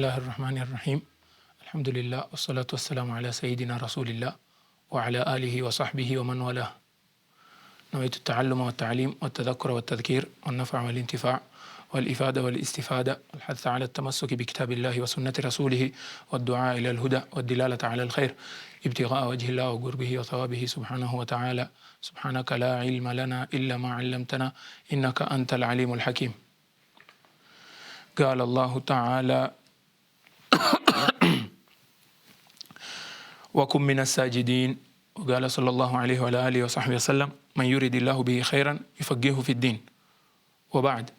Bismillahir Rahmanir Rahim. Alhamdulillah wassalatu wassalamu ala sayyidina Rasulillah wa ala alihi wa sahbihi wa man walah. Nawaitu at-ta'alluma wat-ta'lim wat-tadhakkura wat-tadhkir wan-naf'a wal-intifa' wal-ifada wal-istifada wal-hath 'ala at-tamassuki bi kitabillahi wa sunnati rasulih wad-du'a ila al-huda wad-dilalata 'ala al-khair ibtigha'a wajhi Allah wa qurbihi wa thawabihi subhanahu wa ta'ala. Subhanaka la 'ilma lana illa ma 'allamtana innaka antal 'alimul hakim. قال الله تعالى وكن من الساجدين. وقال صلى الله عليه وعلى آله وصحبه وسلم من يريد الله به خيرا يفقهه في الدين. وبعد,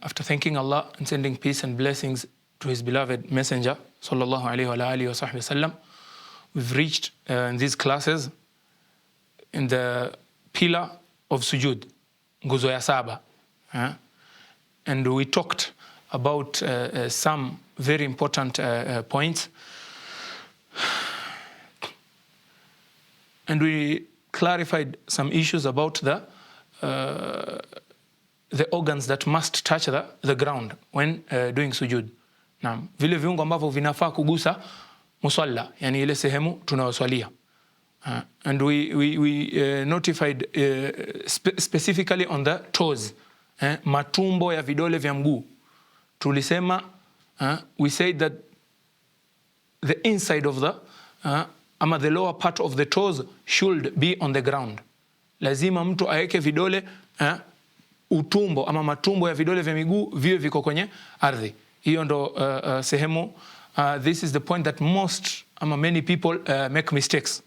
after thanking Allah and sending peace and blessings to His beloved Messenger صلى الله عليه وعلى آله وصحبه وسلم, we've reached in these classes in the pillar of sujud, nguzo ya saba. And we talked about some very important points, and we clarified some issues about the organs that must touch the ground when doing sujud. Naam, vile viungo ambavyo vinafaa kugusa musalla, yani ile sehemu tunayoswalia. And we notified specifically on the toes, matumbo ya vidole vya mguu. Tulisema, we said that the inside of the the lower part of the toes should be on the ground. Lazima mtu aeke vidole utumbo ama matumbo ya vidole vya miguu viwe viko kwenye ardhi. Hiyo ndo sehemu. This is the point that many people make mistakes.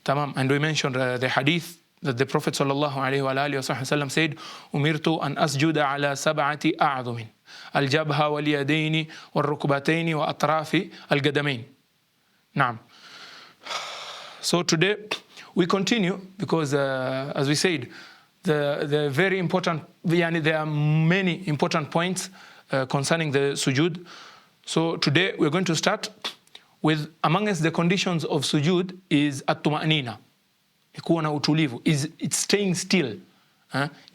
Tamam. And we mentioned the hadith that the Prophet sallallahu alaihi wa alihi wasallam said, umirtu an asjuda ala sab'ati a'dhumin, al-jabha wal-yadaini wal-rukbataini wa atrafi al-qadamain. Naam. So today we continue because as we said, the very important, there are many important points concerning the sujud. So today we're going to start with, amongst the conditions of sujud is at-tuma'nina, kuwa na utulivu, it's staying still.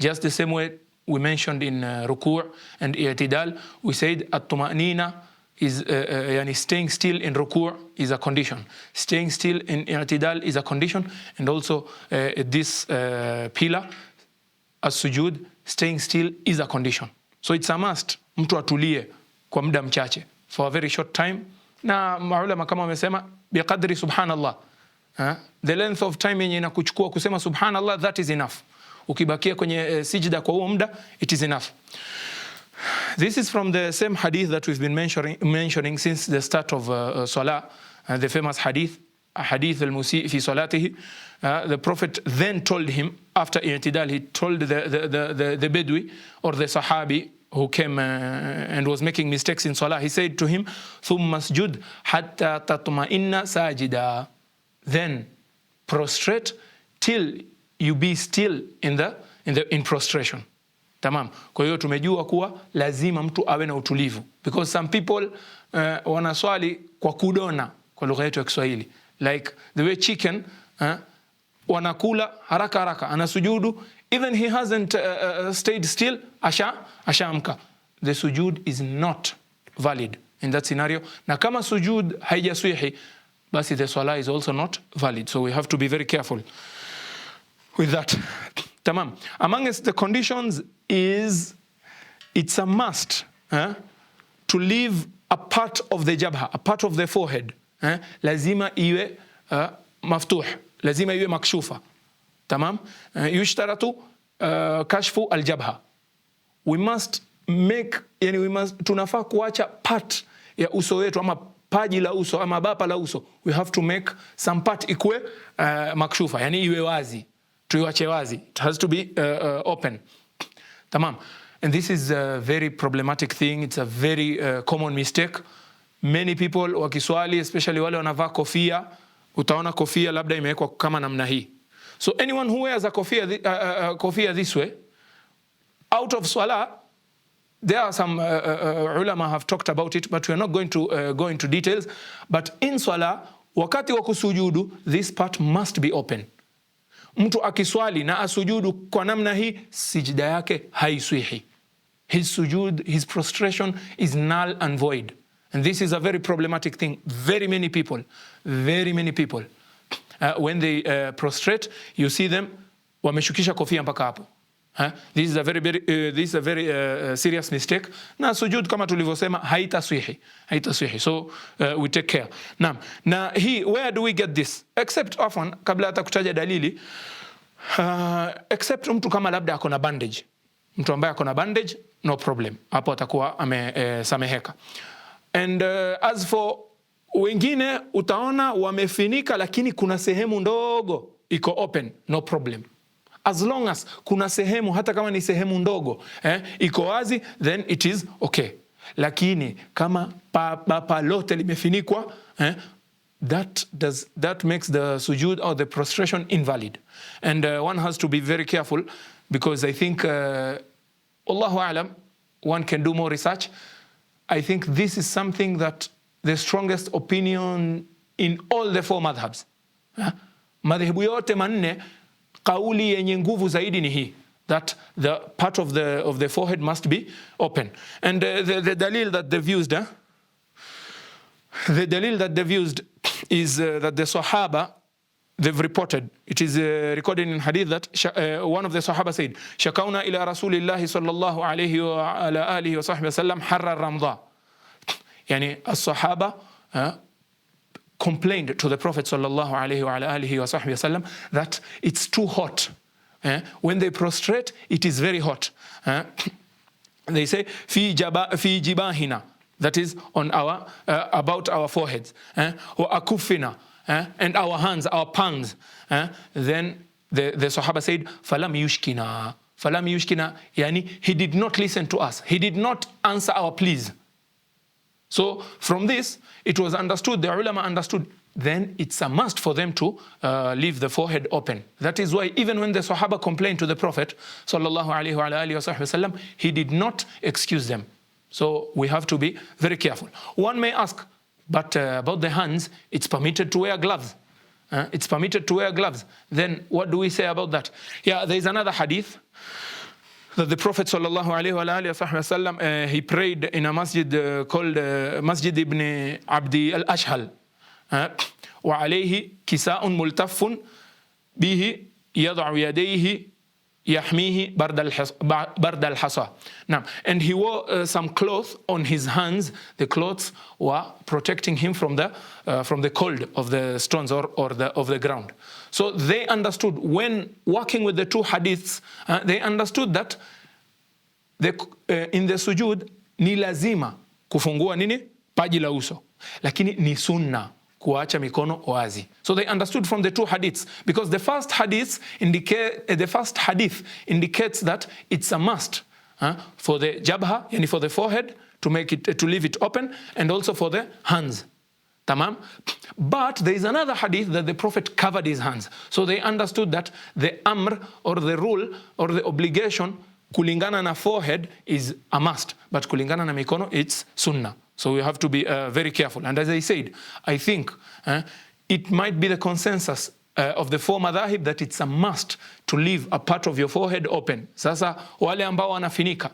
Just the same way we mentioned in ruku' and i'tidal, we said at-tuma'nina is staying still in ruku' is a condition, staying still in i'tidal is a condition, and also this pillar as-sujud, staying still is a condition. So it's a must mtu atulie kwa muda mchache, for a very short time. Na maulama kama wamesema biqadri subhanallah, the length of time yenye inakuchukua kusema subhanallah, that is enough. Ukibakia kwenye sijda kwa huo muda, it is enough. This is from the same hadith that we've been mentioning since the start of Salah, the famous hadith al-musi' fi salatihi. The Prophet then told him, after i'tidal, he told the Bedouin or the Sahabi who came and was making mistakes in Salah, he said to him, thumma asjud hatta tatma'inna sajida, then prostrate till you be still in prostration. Tamam. Kwa hiyo tumejua kuwa lazima mtu awe na utulivu, because some people wanaswali kwa kudona, kwa lugha yetu ya Kiswahili, like the way chicken wanakula haraka haraka, anasujudu, even he hasn't stayed still, ashaamka. The sujud is not valid in that scenario. Na kama sujud haijaswihi, basi the salah is also not valid. So we have to be very careful with that. Tamam. Amongst the conditions is, it's a must to leave a part of the jabha, a part of the forehead. Lazima iwe maftuh, lazima iwe makshufa. Tamam. Yushtaratu kashfu al-jabha. We must make, tunafaa kuacha part ya uso wetu ama paji la uso ama bapa la uso. We have to make some part ikue makshufa, yani iwe wazi, tuiwache wazi. It has to be open. Tamam. And this is a very problematic thing. It's a very common mistake. Many people wakiswali, especially wale wanavaa kofia, utaona kofia labda imewekwa kama namna hii. So anyone who wears a kofia this way, out of salah, there are some ulama have talked about it, but we are not going to go into details. But in salah, wakati wa kusujudu, this part must be open. Mtu akiswali na asujudu kwa namna hii, sijda yake haiswihi. his sujud, his prostration is null and void. And this is a very problematic thing. Very many people, when they prostrate, you see them, wameshukisha kofia mpaka hapo. This is a very serious mistake. Na sujud kama tulivyosema haitaswihi. So we take care. Na hii, where do we get this? Except often, kabla hata kutaja dalili, except mtu kama labda akona bandage. Mtu ambaye akona bandage, no problem. Hapo atakuwa amesameheka. And as for wengine, utaona wamefinika lakini kuna sehemu ndogo iko open, no problem. As long as kuna sehemu, hata kama ni sehemu ndogo, iko wazi, then it is okay. Lakini kama papa lote limefinikwa, that makes the sujud or the prostration invalid. And one has to be very careful, because I think, Allahu A'lam, one can do more research. I think this is something that the strongest opinion in all the four madhabs. Madhehebu yote manne, kauli yenye nguvu zaidi ni hii, that the part of the forehead must be open. And the dalil that they've used, is that the Sahaba, they've reported, it is recorded in hadith that one of the Sahaba said, Shakawna ila Rasulillahi sallallahu alayhi wa ala alihi wa sahbihi wa sallam harra ramda. Yani as-Sahaba complained to the Prophet sallallahu alayhi wa ala alihi wa sahbihi wa sallam that it's too hot. When they prostrate, it is very hot. They say, fi jibahina, that is on our, about our foreheads. Wa akufina, and our hands, our palms. Then the Sahaba said, falam yushkina. Falam yushkina, yani he did not listen to us. He did not answer our pleas. So from this, it was understood, the ulama understood, then it's a must for them to leave the forehead open. That is why even when the Sahaba complained to the Prophet sallallahu alaihi wasallam, he did not excuse them. So we have to be very careful. One may ask, but about the hands, it's permitted to wear gloves. It's permitted to wear gloves. Then what do we say about that? Yeah, there is another hadith that the Prophet sallallahu alaihi wasallam, he prayed in a masjid called Masjid ibn Abdi al-Ashhal. Wa alayhi kisa'un multaffun bihi yad'u yadayhi yahmihi bard al-hasa. Now, and he wore some cloth on his hands. The clothes were protecting him from the cold of the stones or of the ground. So they understood, when working with the two hadiths, they understood that in the sujud ni lazima kufungua nini paji la uso, lakini ni sunna kuacha mikono wazi. So they understood from the two hadiths, because the first hadith indicates that it's a must for the jabha, yani for the forehead, to leave it open, and also for the hands. Tamam? But there is another hadith that the Prophet covered his hands. So they understood that the amr, or the rule, or the obligation kulingana na forehead is a must, but kulingana na mikono it's sunnah. So we have to be very careful. And as I said, I think it might be the consensus of the four madhahib that it's a must to leave a part of your forehead open. Sasa wale ambao wanafinika,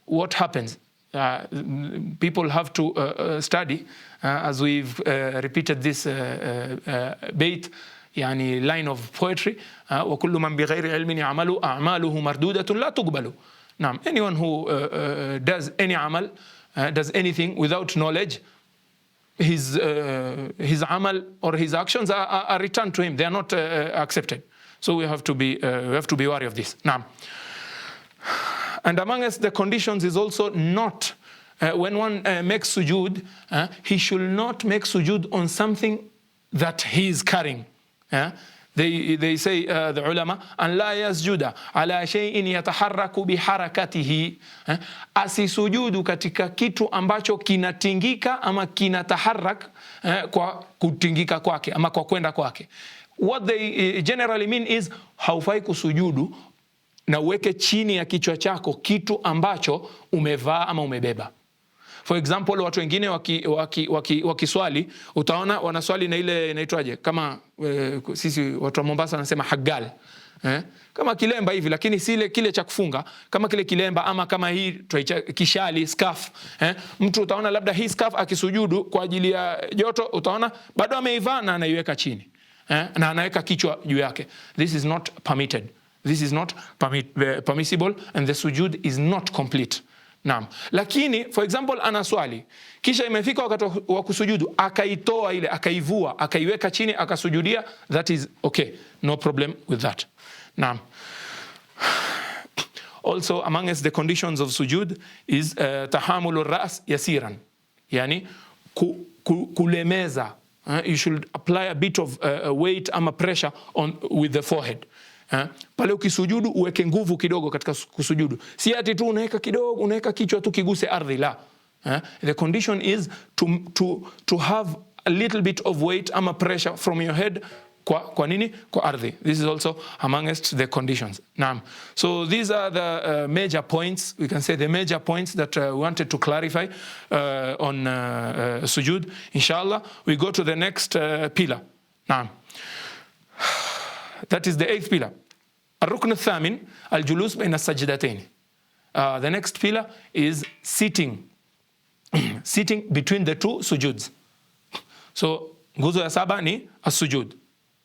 what happens? People have to study, as we've repeated this bait, يعني line of poetry, وكل من بغير علم يعمل أعماله مردودة لا تقبل. Now, anyone who does any amal, does anything without knowledge, his amal or his actions are returned to him. They are not accepted. So we have to be wary of this. Now, and amongst the conditions is also not, when one makes sujud, he should not make sujud on something that he is carrying. They say, the ulama, an la yasjuda ala shay'in yataharraku biharakatihi, asisujudu katika kitu ambacho kinatingika ama kinataharrak kwa kutingika kwake ama kwa kwenda kwake. What they generally mean is, haufai kusujudu na uweke chini ya kichwa chako kitu ambacho umevaa ama umebeba. For example, watu wengine wakiswali, utaona wanaswali na ile inaitwaje, kama sisi watu wa Mombasa wanasema hagal. Kama kilemba hivi, lakini si kile cha kufunga, kama kile kilemba ama kama hii kishali, scarf. Mtu utaona labda hii scarf akisujudu kwa ajili ya joto, utaona bado ameivaa na anaiweka chini, na anaweka kichwa juu yake. This is not permitted. This is not permissible, and the sujud is not complete. Naam. Lakini for example ana swali, kisha imefika wakati wa kusujudu, akaitoa ile, akaivua, akaiweka chini, akasujudia, that is okay, no problem with that. Naam. Also amongst the conditions of sujud is tahamulur ras yasiran, yani kulemeza. You should apply a bit of weight ama pressure with the forehead. Pale ukisujudu uweke nguvu kidogo katika kusujudu, si ati tu unaweka kidogo, unaweka kichwa tu kiguse ardhi, la. The condition is to have a little bit of weight ama pressure from your head kwa nini? Kwa ardhi. This is also amongst the conditions. Naam. So these are the major points, we can say the major points that we wanted to clarify on sujud. Inshallah we go to the next pillar. Naam. That is the 8th pillar. الركن الثامن الجلوس بين السجدتين. The next pillar is sitting between the two sujuds. So nguzo ya 7 ni as-sujud.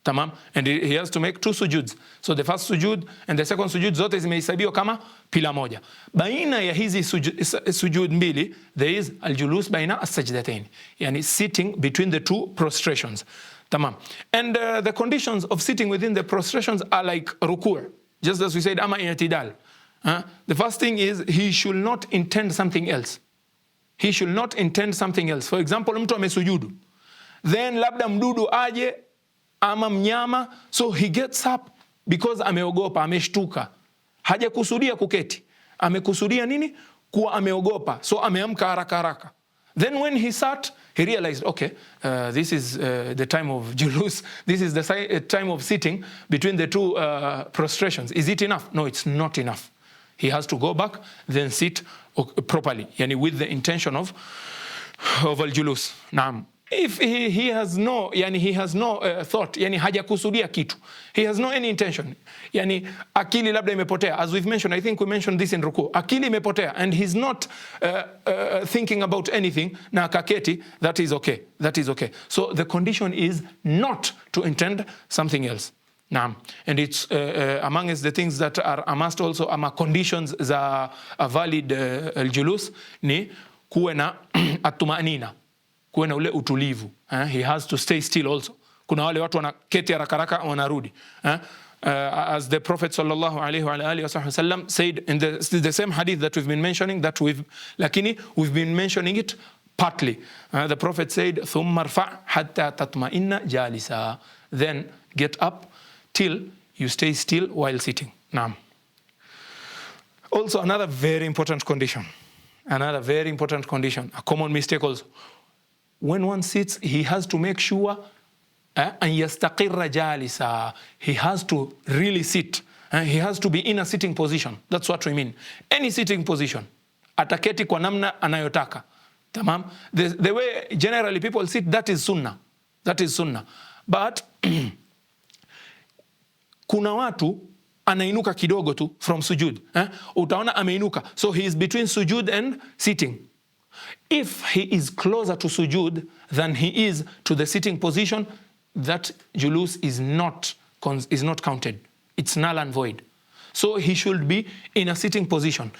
Tamam. And he has to make 2 sujuds. So the first sujud and the second sujud zote zimehesabiwa kama pila moja. Baina ya hizi sujud mbili there is al-julus baina as-sajdatain, yani sitting between the 2 prostrations. Tamam. And the conditions of sitting within the prostrations are like ruku', just as we said, ama i'tidal. The first thing is he should not intend something else. He should not intend something else. For example, mtu amesujudu, then labda mdudu aje ama mnyama, so he gets up because ameogopa, ameshtuka. Hajakusudia kuketi, amekusudia nini? Kuwa ameogopa, so ameamka haraka haraka. Then when he sat, he realized, okay, this is the time of julus. This is the time of sitting between the 2 prostrations. Is it enough? No, it's not enough. He has to go back, then sit properly, yani with the intention of al-julus. Naam. If he has no, yani he has no thought, yani hajakusudia kitu, he has no any intention, yani akili labda imepotea, as we've mentioned, I think we mentioned this in ruku, akili imepotea and he's not thinking about anything na kaketi, that is okay, that is okay. So the condition is not to intend something else. Naam. And it's amongst the things that are a must also, ama conditions za a valid al-julus ni kuwe na at-tumanina, kuwe na ule utulivu. He has to stay still also. Kuna wale watu wanaketi haraka haraka wanarudi. As the Prophet sallallahu alaihi wa alihi wasallam said in the same hadith that we've been mentioning, that we've been mentioning it partly. The Prophet said, ثُمَّ ارْفَعْ حَتَّى تَطْمَئِنَّ جَالِسًا. Then get up till you stay still while sitting. Naam. Also another very important condition, a common mistake also. When one sits, he has to make sure أن يستقر جالسا. He has to really sit. He has to be in a sitting position. That's what we mean. Any sitting position. Ataketi kwa namna anayotaka. Tamam. The way generally people sit, that is sunnah. That is sunnah. But kuna watu anainuka kidogo tu from sujud. Utaona ameinuka. So he is between sujud and sitting. If he is closer to sujud than he is to the sitting position, that julus is not counted. It's null and void. So he should be in a sitting position.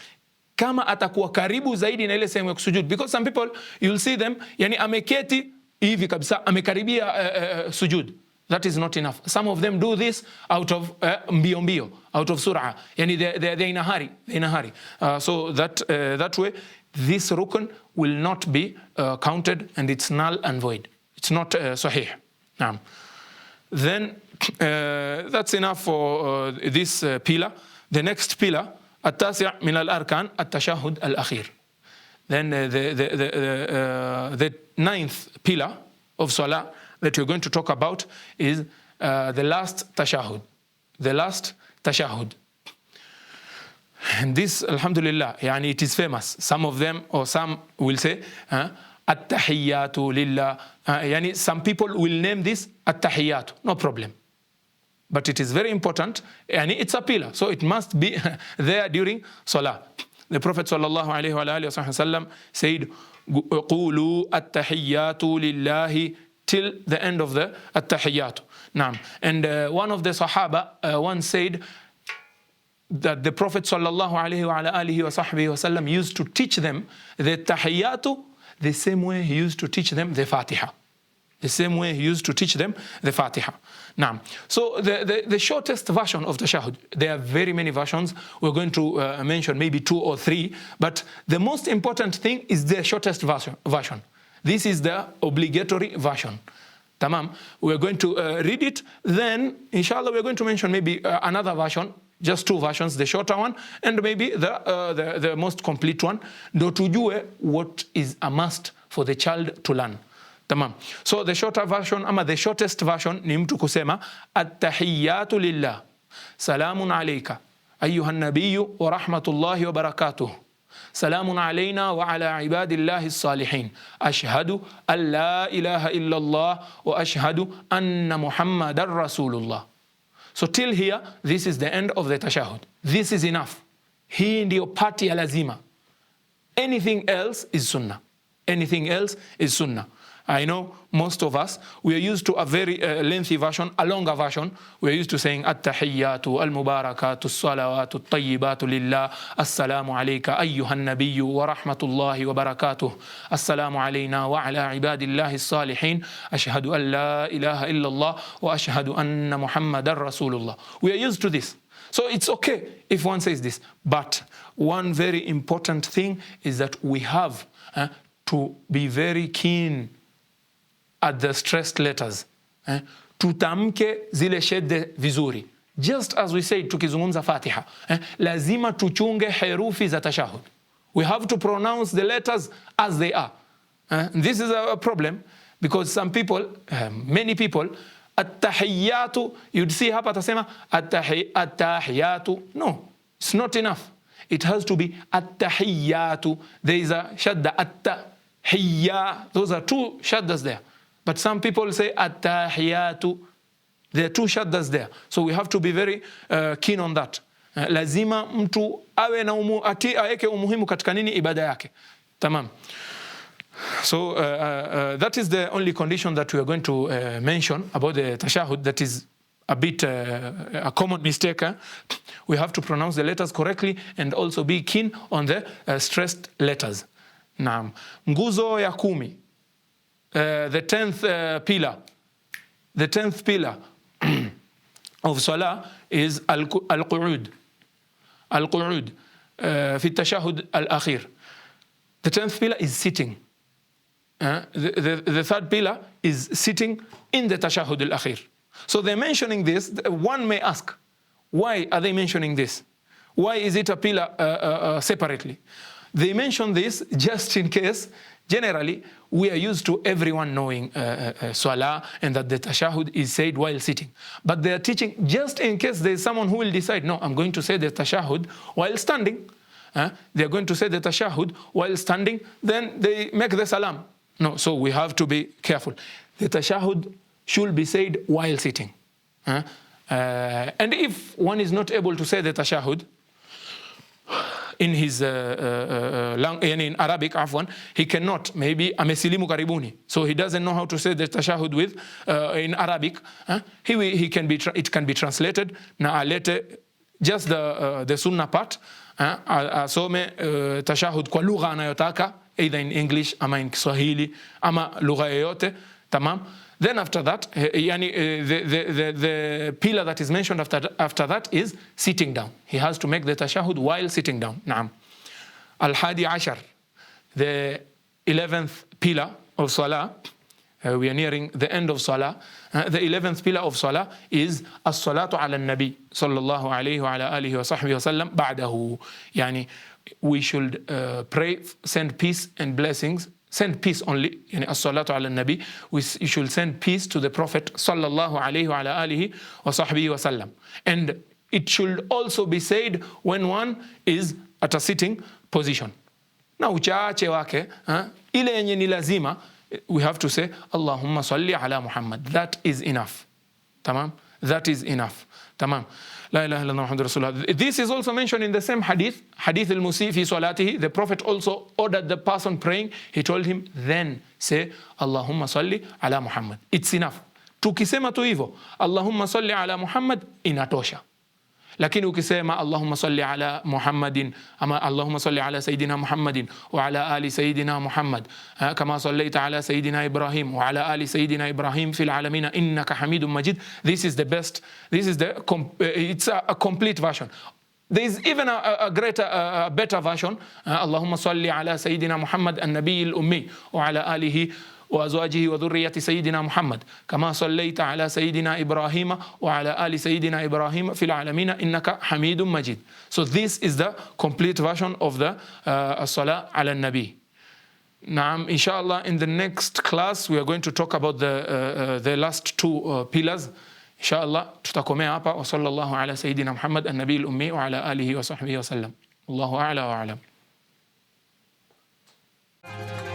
Kama atakuwa karibu zaidi na ile sehemu ya kusujud, because some people you'll see them, yani ameketi hivi kabisa, amekaribia sujud. That is not enough. Some of them do this out of mbio, out of sur'a. Yani they're in a hurry. So that way, this rukn will not be counted, and it's null and void. It's not sahih. Then that's enough for this pillar. The next pillar, التاسع من الأركان التشهد الأخير. Then the 9th pillar of Salah that we're going to talk about is the last tashahud. The last tashahud. And this, alhamdulillah, yani it is famous. Some of them, or some will say, at-tahiyyatu lillah. Yani some people will name this at-tahiyyatu. No problem. but it is very important, and it's a pillar, so it must be there during salah. The Prophet sallallahu alaihi wasallam said, "Qulu at-tahiyyatu lillahi," till the end of the at-tahiyyatu. Naam. And one of the Sahaba once said that the Prophet sallallahu alaihi wasallam used to teach them the tahiyyatu the same way he used to teach them the Fatiha. The same way he used to teach them the Fatiha. Now, so the shortest version of tashahhud, there are very many versions. We're going to mention maybe 2 or 3, but the most important thing is the shortest version. This is the obligatory version. Tamam. We're going to read it, then inshallah we're going to mention maybe another version, just 2 versions, the shorter one and maybe the most complete one. Do tujue what is a must for the child to learn. Tamam. So the shorter version, the shortest version ni mtu kusema at-tahiyyatu lillah, salamun alayka ayyuhan nabiyyu wa rahmatullahi wa barakatuh, salamun alayna wa ala ibadillahi as-salihin, ashhadu an la ilaha illallah wa ashhadu anna muhammadar rasulullah. So till here, this is the end of the tashahhud. This is enough. Hii ndio pati ya lazima. Anything else is sunnah. Anything else is sunnah. I know most of us, we are used to a very lengthy version, a longer version. We are used to saying at-tahiyyatu, al-mubarakatu, as-salawatu, at-tayyibatu lillah, assalamu alayka ayyuhan nabiyyu wa rahmatullahi wa barakatuh, assalamu alayna wa ala ibadillahi as-salihin, ashhadu an la ilaha illallah wa ashhadu anna muhammadar rasulullah. We are used to this. So it's okay if one says this. But one very important thing is that we have to be very keen at the stressed letters. Tutamke zile shedde vizuri. Just as we said tukizungumza Fatiha. Lazima tuchunge herufi za tashahud. We have to pronounce the letters as they are. This is a problem because some people, many people, at-tahiyyatu, you'd see hapa tasema at-tahiyyatu. No, it's not enough. It has to be at-tahiyyatu. There is a shadda at-tahiyya. Those are 2 shaddas there. But some people say at-tahiyatu. There are 2 shaddas there. So we have to be very keen on that. Lazima mtu awe na aweke umuhimu katika nini ibada yake. Tamam. So that is the only condition that we are going to mention about the tashahhud that is a bit a common mistake. We have to pronounce the letters correctly and also be keen on the stressed letters. Naam. Nguzo ya 10. The 10th pillar. The 10th pillar of Salah is al-qu'ud. Al-qu'ud fi tashahhud al-akhir. The 10th pillar is sitting. The 3rd pillar is sitting in the tashahhud al-akhir. So they're mentioning this. One may ask, why are they mentioning this? Why is it a pillar separately? They mention this just in case. Generally, we are used to everyone knowing Salah and that the tashahhud is said while sitting. But they are teaching just in case there is someone who will decide, no, I'm going to say the tashahhud while standing. They are going to say the tashahhud while standing, then they make the salam. No, so we have to be careful. The tashahhud should be said while sitting. And if one is not able to say the tashahhud in his in Arabic, he cannot, maybe amesilimu karibuni, so he doesn't know how to say the tashahhud with in Arabic. He can be it can be translated na alete just the sunnah part, asome tashahhud kwa lugha anayotaka, either in English ama in Kiswahili ama lugha yoyote. Tamam. Then after that, the pillar that is mentioned after that is sitting down. He has to make the tashahhud while sitting down. Naam. Al-hadi ashar, the 11th pillar of Salah. We are nearing the end of Salah. The 11th pillar of Salah is as-salatu ala nabi sallallahu alayhi wa ala alihi wa sahbihi wa sallam ba'dahu. Yani we should pray, send peace and blessings. Send peace only, yani as-salatu ala nabi. You should send peace to the Prophet sallallahu alayhi wa ala alihi wa sahbihi wa sallam. And it should also be said when one is at a sitting position. Na uchache wake, ile yenye ni lazima, we have to say Allahumma salli ala Muhammad. That is enough. Tamam? That is enough. Tamam. La ilaha illallah Muhammadur Rasulullah. This is also mentioned in the same hadith, hadith al-Musi fi salatihi. The Prophet also ordered the person praying, he told him, then say, Allahumma salli ala Muhammad. It's enough. Tukisema tu hivyo, Allahumma salli ala Muhammad, inatosha. Lakini ukisema Allahumma salli ala Muhammadin, ama Allahumma salli ala Sayyidina Muhammadin wa ala ali Sayyidina Muhammad kama sallaita ala Sayyidina Ibrahim wa ala ali Sayyidina Ibrahim fil alamina innaka Hamidum Majid. This is the best. This is it's a complete version. There is even a greater, better version. Allahumma salli ala Sayyidina Muhammad an-Nabiy al-Ummi wa ala alihi وأزواجه وذرية سيدنا محمد كما صليت على سيدنا إبراهيم وعلى آل سيدنا إبراهيم في العالمين إنك حميد مجيد. So this is the complete version of the Salah ala Nabi. Naam, inshallah, in the next class we are going to talk about the last two pillars. Inshallah, tutakomea hapa. Wa sallallahu ala Sayyidina Muhammad an-Nabiy al-Ummi wa ala alihi wa sahbihi wa sallam. Allahu a'la wa a'lam.